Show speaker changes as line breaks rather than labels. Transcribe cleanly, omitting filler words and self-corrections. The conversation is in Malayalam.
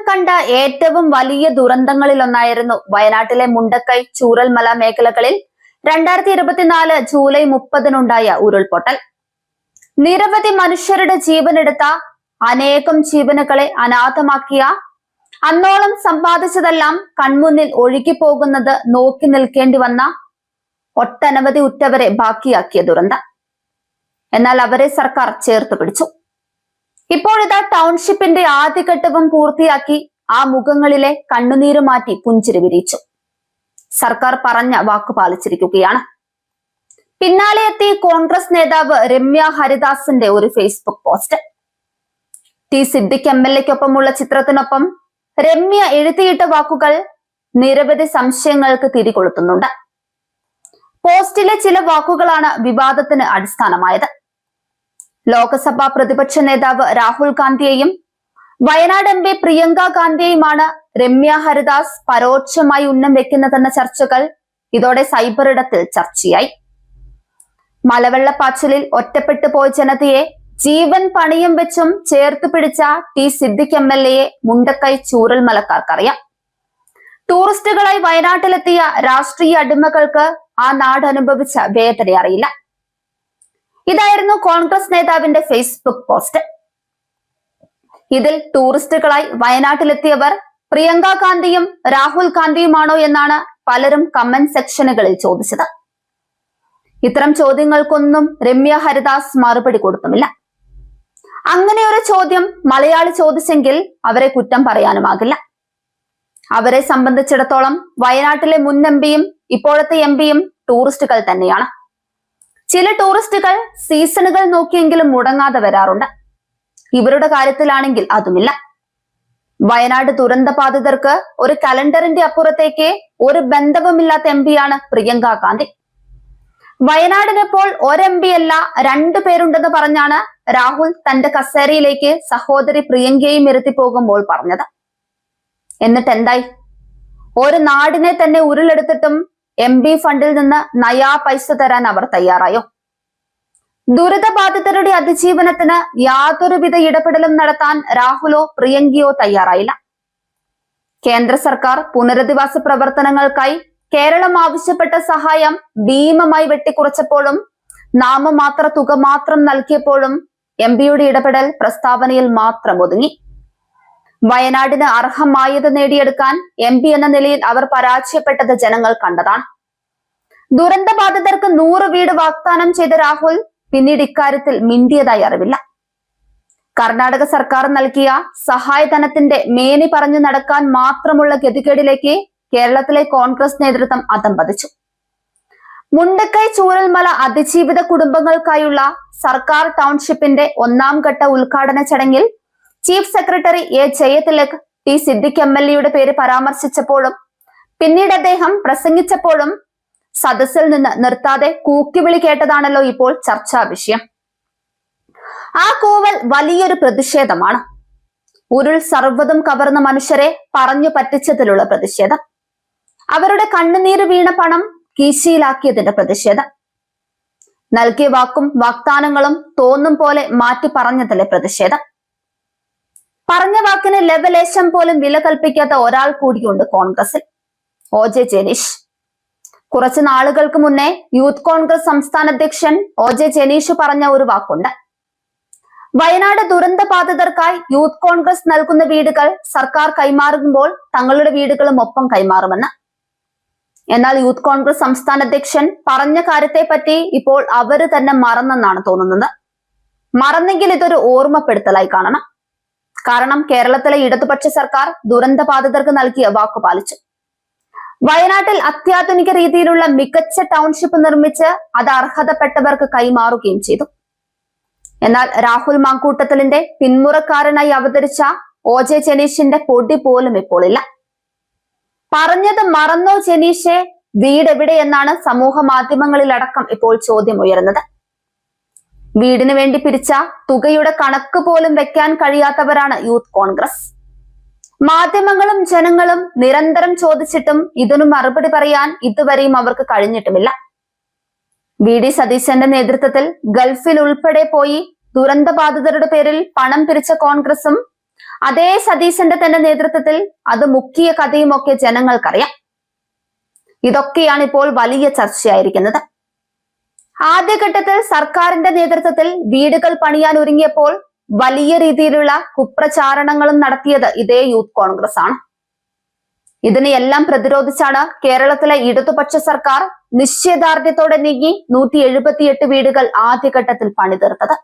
കണ്ട ഏറ്റവും വലിയ ദുരന്തങ്ങളിലൊന്നായിരുന്നു വയനാട്ടിലെ മുണ്ടക്കൈ ചൂരൽമല മേഖലകളിൽ 2024 ജൂലൈ 30-നുണ്ടായ ഉരുൾപൊട്ടൽ. നിരവധി മനുഷ്യരുടെ ജീവനെടുത്ത, അനേകം ജീവനുകളെ അനാഥമാക്കിയ, അന്നോളം സമ്പാദിച്ചതെല്ലാം കൺമുന്നിൽ ഒഴുകിപ്പോകുന്നത് നോക്കി നിൽക്കേണ്ടി വന്ന ഒട്ടനവധി ഉറ്റവരെ ബാക്കിയാക്കിയ ദുരന്തം. എന്നാൽ അവരെ സർക്കാർ ചേർത്ത് പിടിച്ചു. ഇപ്പോഴിതാ ടൗൺഷിപ്പിന്റെ ആദ്യഘട്ടവും പൂർത്തിയാക്കി ആ മുഖങ്ങളിലെ കണ്ണുനീര് മാറ്റി പുഞ്ചിരി വിരിച്ചു. സർക്കാർ പറഞ്ഞ വാക്കു പാലിച്ചിരിക്കുകയാണ്. പിന്നാലെ എത്തി കോൺഗ്രസ് നേതാവ് രമ്യ ഹരിദാസിന്റെ ഒരു ഫേസ്ബുക്ക് പോസ്റ്റ്. ടി സിദ്ദിഖ് MLA-ക്കൊപ്പമുള്ള ചിത്രത്തിനൊപ്പം രമ്യ എഴുതിയിട്ട വാക്കുകൾ നിരവധി സംശയങ്ങൾക്ക് തിരികൊളുത്തുന്നുണ്ട്. പോസ്റ്റിലെ ചില വാക്കുകളാണ് വിവാദത്തിന് അടിസ്ഥാനമായത്. ലോക്സഭാ പ്രതിപക്ഷ നേതാവ് രാഹുൽ ഗാന്ധിയെയും വയനാട് MP പ്രിയങ്ക ഗാന്ധിയെയുമാണ് രമ്യ ഹരിദാസ് പരോക്ഷമായി ഉന്നം വെക്കുന്നതെന്ന ചർച്ചകൾ ഇതോടെ സൈബർ ഇടത്തിൽ ചർച്ചയായി. മലവെള്ളപ്പാച്ചിലിൽ ഒറ്റപ്പെട്ടു പോയ ജനതയെ ജീവൻ പണിയും വെച്ചും ചേർത്ത് പിടിച്ച ടി സിദ്ദിഖ് MLA-യെ മുണ്ടക്കൈ ചൂരൽമലക്കാർക്കറിയാം. ടൂറിസ്റ്റുകളായി വയനാട്ടിലെത്തിയ രാഷ്ട്രീയ അടിമകൾക്ക് ആ നാട് അനുഭവിച്ച വേദന അറിയില്ല. ഇതായിരുന്നു കോൺഗ്രസ് നേതാവിന്റെ ഫേസ്ബുക്ക് പോസ്റ്റ്. ഇതിൽ ടൂറിസ്റ്റുകളായി വയനാട്ടിലെത്തിയവർ പ്രിയങ്ക ഗാന്ധിയും രാഹുൽ ഗാന്ധിയുമാണോ എന്നാണ് പലരും കമന്റ് സെക്ഷനുകളിൽ ചോദിച്ചത്. ഇത്തരം ചോദ്യങ്ങൾക്കൊന്നും രമ്യ ഹരിദാസ് മറുപടി കൊടുത്തുമില്ല. അങ്ങനെ ഒരു ചോദ്യം മലയാളി ചോദിച്ചെങ്കിൽ അവരെ കുറ്റം പറയാനുമാകില്ല. അവരെ സംബന്ധിച്ചിടത്തോളം വയനാട്ടിലെ മുൻ MPയും ഇപ്പോഴത്തെ MPയും ടൂറിസ്റ്റുകൾ തന്നെയാണ്. ചില ടൂറിസ്റ്റുകൾ സീസണുകൾ നോക്കിയെങ്കിലും മുടങ്ങാതെ വരാറുണ്ട്. ഇവരുടെ കാര്യത്തിലാണെങ്കിൽ അതുമില്ല. വയനാട് ദുരന്ത ബാധിതർക്ക് ഒരു കലണ്ടറിന്റെ അപ്പുറത്തേക്ക് ഒരു ബന്ധവുമില്ലാത്ത MPയാണ് പ്രിയങ്ക ഗാന്ധി. വയനാടിനിപ്പോൾ ഒരു MP അല്ല 2 പേരുണ്ടെന്ന് പറഞ്ഞാണ് രാഹുൽ തന്റെ കസേരയിലേക്ക് സഹോദരി പ്രിയങ്കയെയും ഇരുത്തി പോകുമ്പോൾ പറഞ്ഞത്. എന്നിട്ട് എന്തായി? ഒരു നാടിനെ തന്നെ ഉരുളെടുത്തിട്ടും MP ഫണ്ടിൽ നിന്ന് നയാ പൈസ തരാൻ അവർ തയ്യാറായോ? ദുരിതബാധിതരുടെ അതിജീവനത്തിന് യാതൊരുവിധ ഇടപെടലും നടത്താൻ രാഹുലോ പ്രിയങ്കയോ തയ്യാറായില്ല. കേന്ദ്ര സർക്കാർ പുനരധിവാസ പ്രവർത്തനങ്ങൾക്കായി കേരളം ആവശ്യപ്പെട്ട സഹായം ഭീമമായി വെട്ടിക്കുറച്ചപ്പോഴും നാമമാത്ര തുക മാത്രം നൽകിയപ്പോഴും MPയുടെ ഇടപെടൽ പ്രസ്താവനയിൽ മാത്രം ഒതുങ്ങി. വയനാടിന് അർഹമായത് നേടിയെടുക്കാൻ MP എന്ന നിലയിൽ അവർ പരാജയപ്പെട്ടത് ജനങ്ങൾ കണ്ടതാണ്. ദുരന്ത ബാധിതർക്ക് 100 വീട് വാഗ്ദാനം ചെയ്ത രാഹുൽ പിന്നീട് ഇക്കാര്യത്തിൽ മിണ്ടിയതായി അറിവില്ല. കർണാടക സർക്കാർ നൽകിയ സഹായധനത്തിന്റെ മേനി പറഞ്ഞു നടക്കാൻ മാത്രമുള്ള ഗതികേടിലേക്ക് കേരളത്തിലെ കോൺഗ്രസ് നേതൃത്വം അതമ്പതിച്ചു. മുണ്ടക്കൈ ചൂരൽമല അതിജീവിത കുടുംബങ്ങൾക്കായുള്ള സർക്കാർ ടൗൺഷിപ്പിന്റെ 1ാം ഘട്ട ഉദ്ഘാടന ചടങ്ങിൽ chief secretary A. Jayathilak T Siddique MLA-യുടെ പേര് പരാമർശിച്ചപ്പോഴും പിന്നീട് അദ്ദേഹം പ്രസംഗിച്ചപ്പോഴും സദസ്സിൽ നിന്ന് നിർത്താതെ കൂക്കിവിളി കേട്ടതാണല്ലോ ഇപ്പോൾ ചർച്ചാ വിഷയം. ആ കൂവൽ വലിയൊരു പ്രതിഷേധമാണ്. ഉരുൾ സർവ്വതും കവർന്ന മനുഷ്യരെ പറഞ്ഞു പറ്റിച്ചതിലുള്ള പ്രതിഷേധം. അവരുടെ കണ്ണുനീര് വീണ പണം കീശയിലാക്കിയതിന്റെ പ്രതിഷേധം. നൽകിയ വാക്കും വാഗ്ദാനങ്ങളും തോന്നും പോലെ മാറ്റി പറഞ്ഞതിലെ പ്രതിഷേധം. പറഞ്ഞ വാക്കിന് ലെവലേശം പോലും വില കൽപ്പിക്കാത്ത ഒരാൾ കൂടിയുണ്ട് കോൺഗ്രസിൽ, OJ ജനീഷ്. കുറച്ചു നാളുകൾക്ക് മുന്നേ യൂത്ത് കോൺഗ്രസ് സംസ്ഥാന അധ്യക്ഷൻ OJ ജനീഷ് പറഞ്ഞ ഒരു വാക്കുണ്ട്. വയനാട് ദുരന്ത ബാധിതർക്കായി യൂത്ത് കോൺഗ്രസ് നൽകുന്ന വീടുകൾ സർക്കാർ കൈമാറുമ്പോൾ തങ്ങളുടെ വീടുകളും ഒപ്പം കൈമാറുമെന്ന്. എന്നാൽ യൂത്ത് കോൺഗ്രസ് സംസ്ഥാന അധ്യക്ഷൻ പറഞ്ഞ കാര്യത്തെ പറ്റി ഇപ്പോൾ അവര് തന്നെ മറന്നെന്നാണ് തോന്നുന്നത്. മറന്നെങ്കിൽ ഇതൊരു ഓർമ്മപ്പെടുത്തലായി കാണണം. കാരണം കേരളത്തിലെ ഇടതുപക്ഷ സർക്കാർ ദുരന്ത ബാധിതർക്ക് നൽകിയ വാക്കു പാലിച്ചു. വയനാട്ടിൽ അത്യാധുനിക രീതിയിലുള്ള മികച്ച ടൗൺഷിപ്പ് നിർമ്മിച്ച് അത് അർഹതപ്പെട്ടവർക്ക് കൈമാറുകയും ചെയ്തു. എന്നാൽ രാഹുൽ മാങ്കൂട്ടത്തിലിന്റെ പിന്മുറക്കാരനായി അവതരിച്ച OJ ജനീഷിന്റെ പൊടി പോലും ഇപ്പോൾ ഇല്ല. പറഞ്ഞത് മറന്നോ ജനീഷെ? വീടെവിടെ എന്നാണ് സമൂഹ മാധ്യമങ്ങളിലടക്കം ഇപ്പോൾ ചോദ്യം ഉയരുന്നത്. വീടിന് വേണ്ടി പിരിച്ച തുകയുടെ കണക്ക് പോലും വെക്കാൻ കഴിയാത്തവരാണ് യൂത്ത് കോൺഗ്രസ്. മാധ്യമങ്ങളും ജനങ്ങളും നിരന്തരം ചോദിച്ചിട്ടും ഇതിനു മറുപടി പറയാൻ ഇതുവരെയും അവർക്ക് കഴിഞ്ഞിട്ടുമില്ല. VD സതീശന്റെ നേതൃത്വത്തിൽ ഗൾഫിൽ ഉൾപ്പെടെ പോയി ദുരന്ത ബാധിതരുടെ പേരിൽ പണം പിരിച്ച കോൺഗ്രസും അതേ സതീശന്റെ തന്നെ നേതൃത്വത്തിൽ അത് മുക്കിയ കഥയുമൊക്കെ ജനങ്ങൾക്കറിയാം. ഇതൊക്കെയാണ് ഇപ്പോൾ വലിയ ചർച്ചയായിരിക്കുന്നത്. ആദ്യഘട്ടത്തിൽ സർക്കാരിന്റെ നേതൃത്വത്തിൽ വീടുകൾ പണിയാൻ ഒരുങ്ങിയപ്പോൾ വലിയ രീതിയിലുള്ള കുപ്രചാരണങ്ങളും നടത്തിയത് ഇതേ യൂത്ത് കോൺഗ്രസ് ആണ്. ഇതിനെയെല്ലാം പ്രതിരോധിച്ചാണ് കേരളത്തിലെ ഇടതുപക്ഷ സർക്കാർ നിശ്ചയദാർഢ്യത്തോടെ നീങ്ങി 178 വീടുകൾ ആദ്യഘട്ടത്തിൽ പണിതീർത്തത്.